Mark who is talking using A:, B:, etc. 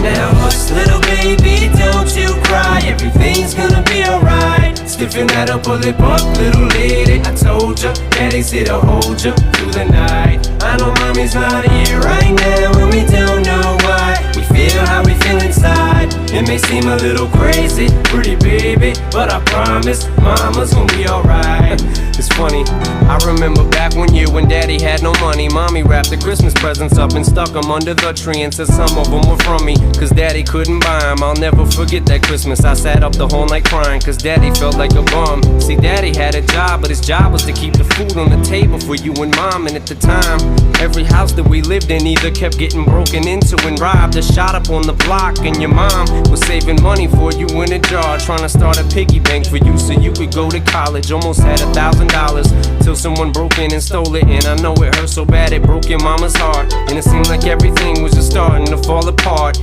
A: Now hush, little baby, don't you cry. Everything's gonna be alright. Stiffen that up, pull it up, little lady. I told ya, daddy's here to hold ya through the night. I know mommy's not here right now, and we don't know why. We feel how we feel inside. It may seem a little crazy, pretty baby, but I promise mama's gonna be alright. It's funny, I remember back one year when daddy had no money. Mommy wrapped the Christmas presents up and stuck them under the tree and said some of them were from me, cause daddy couldn't buy them. I'll never forget that Christmas. I sat up the whole night crying, cause daddy felt like a bum. See, daddy had a job, but his job was to keep the food on the table for you and mom. And at the time, every house that we lived in either kept getting broken into and robbed or shot up on the block. And your mom was saving money for you in a jar, trying to start a piggy bank for you so you could go to college. Almost had $1,000 till someone broke in and stole it. And I know it hurt so bad it broke your mama's heart. And it seemed like everything was just starting to fall apart.